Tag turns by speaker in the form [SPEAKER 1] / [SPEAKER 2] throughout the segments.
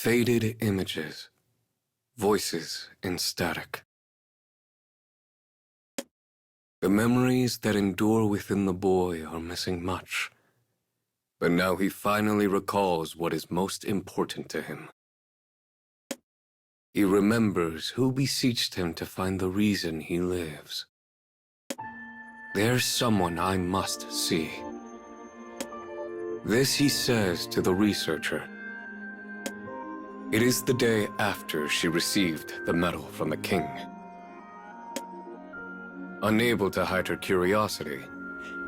[SPEAKER 1] Faded images, voices in static. The memories that endure within the boy are missing much, but now he finally recalls what is most important to him. He remembers who beseeched him to find the reason he lives. There's someone I must see. This he says to the researcher. It is the day after she received the medal from the king. Unable to hide her curiosity,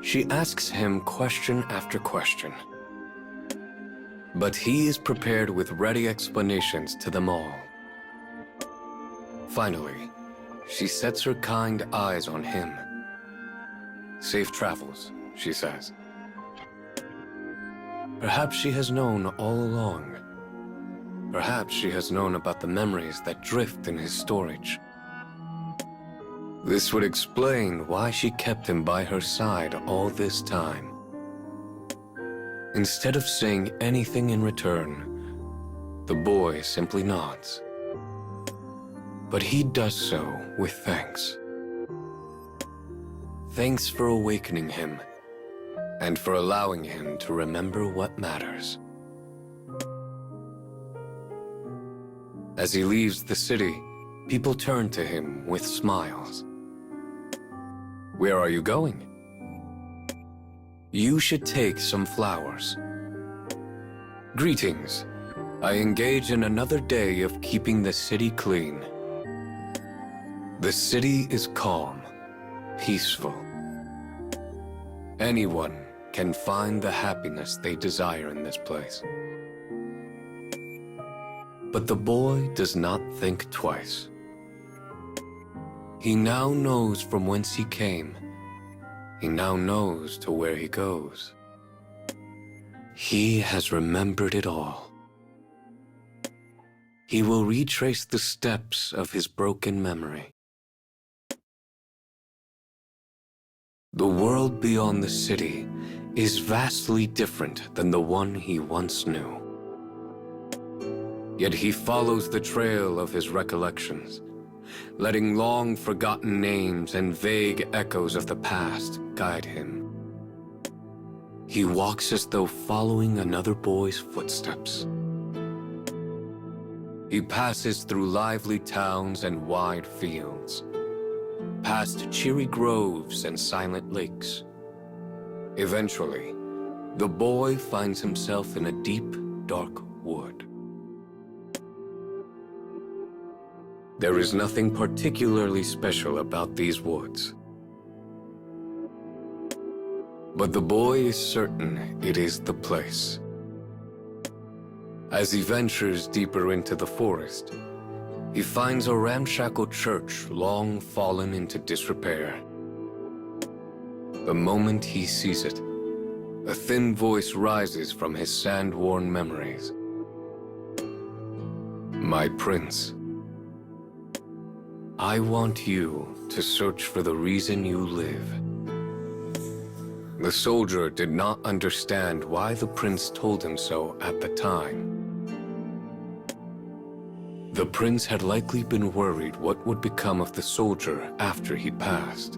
[SPEAKER 1] she asks him question after question. But he is prepared with ready explanations to them all. Finally, she sets her kind eyes on him. Safe travels, she says. Perhaps she has known all along. Perhaps she has known about the memories that drift in his storage. This would explain why she kept him by her side all this time. Instead of saying anything in return, the boy simply nods. But he does so with thanks. Thanks for awakening him, and for allowing him to remember what matters. As he leaves the city, people turn to him with smiles. Where are you going? You should take some flowers. Greetings. I engage in another day of keeping the city clean. The city is calm, peaceful. Anyone can find the happiness they desire in this place. But the boy does not think twice. He now knows from whence he came. He now knows to where he goes. He has remembered it all. He will retrace the steps of his broken memory. The world beyond the city is vastly different than the one he once knew. Yet he follows the trail of his recollections, letting long-forgotten names and vague echoes of the past guide him. He walks as though following another boy's footsteps. He passes through lively towns and wide fields, past cheery groves and silent lakes. Eventually, the boy finds himself in a deep, dark wood. There is nothing particularly special about these woods. But the boy is certain it is the place. As he ventures deeper into the forest, he finds a ramshackle church long fallen into disrepair. The moment he sees it, a thin voice rises from his sand-worn memories. My prince, I want you to search for the reason you live. The soldier did not understand why the prince told him so at the time. The prince had likely been worried what would become of the soldier after he passed.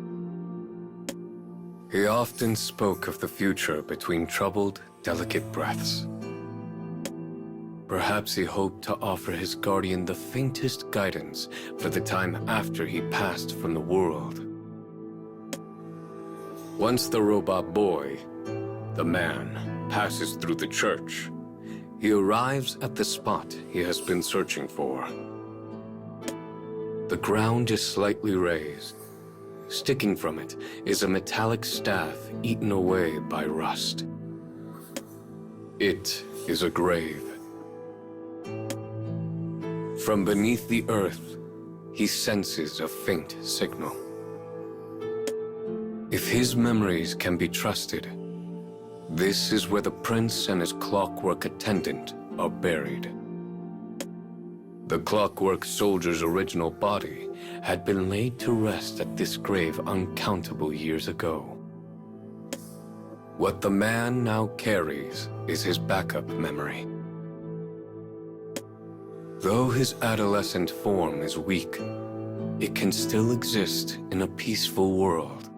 [SPEAKER 1] He often spoke of the future between troubled, delicate breaths. Perhaps he hoped to offer his guardian the faintest guidance for the time after he passed from the world. Once the robot boy, the man, passes through the church, he arrives at the spot he has been searching for. The ground is slightly raised. Sticking from it is a metallic staff eaten away by rust. It is a grave. From beneath the earth, he senses a faint signal. If his memories can be trusted, this is where the prince and his clockwork attendant are buried. The clockwork soldier's original body had been laid to rest at this grave uncountable years ago. What the man now carries is his backup memory. Though his adolescent form is weak, it can still exist in a peaceful world.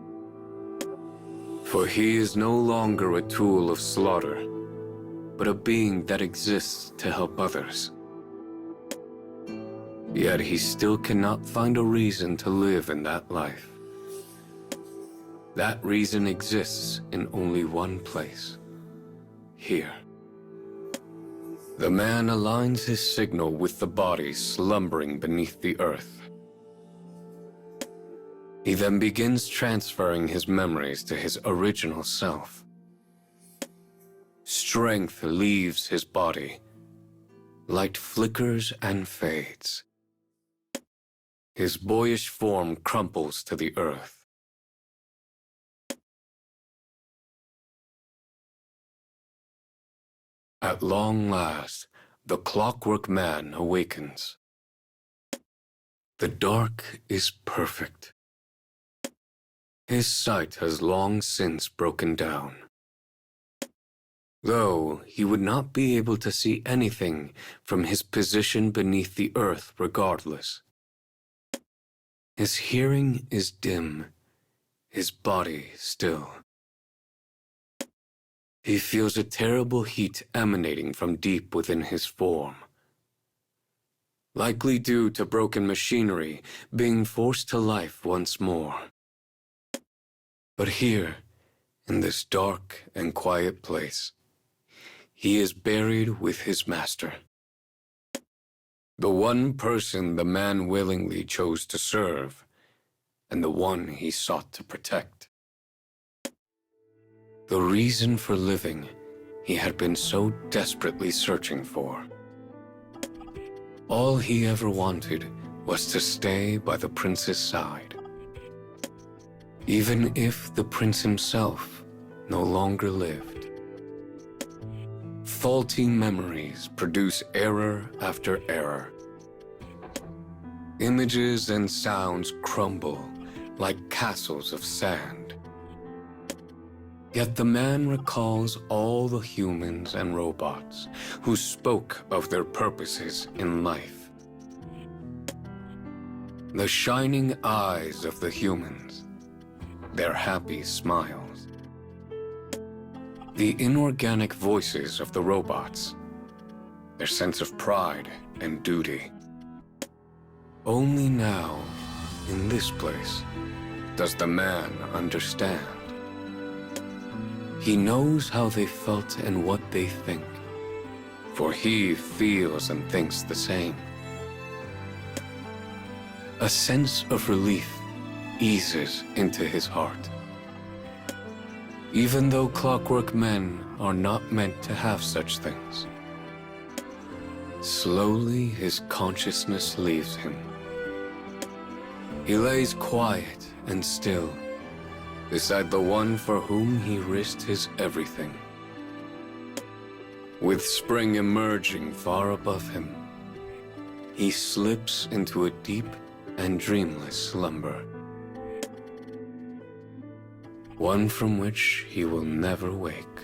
[SPEAKER 1] For he is no longer a tool of slaughter, but a being that exists to help others. Yet he still cannot find a reason to live in that life. That reason exists in only one place, here. The man aligns his signal with the body slumbering beneath the earth. He then begins transferring his memories to his original self. Strength leaves his body. Light flickers and fades. His boyish form crumples to the earth. At long last, the clockwork man awakens. The dark is perfect. His sight has long since broken down. Though he would not be able to see anything from his position beneath the earth regardless. His hearing is dim, his body still. He feels a terrible heat emanating from deep within his form. Likely due to broken machinery being forced to life once more. But here, in this dark and quiet place, he is buried with his master. The one person the man willingly chose to serve, and the one he sought to protect. The reason for living he had been so desperately searching for. All he ever wanted was to stay by the prince's side. Even if the prince himself no longer lived. Faulty memories produce error after error. Images and sounds crumble like castles of sand. Yet the man recalls all the humans and robots who spoke of their purposes in life. The shining eyes of the humans, their happy smiles. The inorganic voices of the robots, their sense of pride and duty. Only now, in this place, does the man understand. He knows how they felt and what they think, for he feels and thinks the same. A sense of relief eases into his heart. Even though clockwork men are not meant to have such things. Slowly his consciousness leaves him. He lays quiet and still, beside the one for whom he risked his everything. With spring emerging far above him, he slips into a deep and dreamless slumber. One from which he will never wake.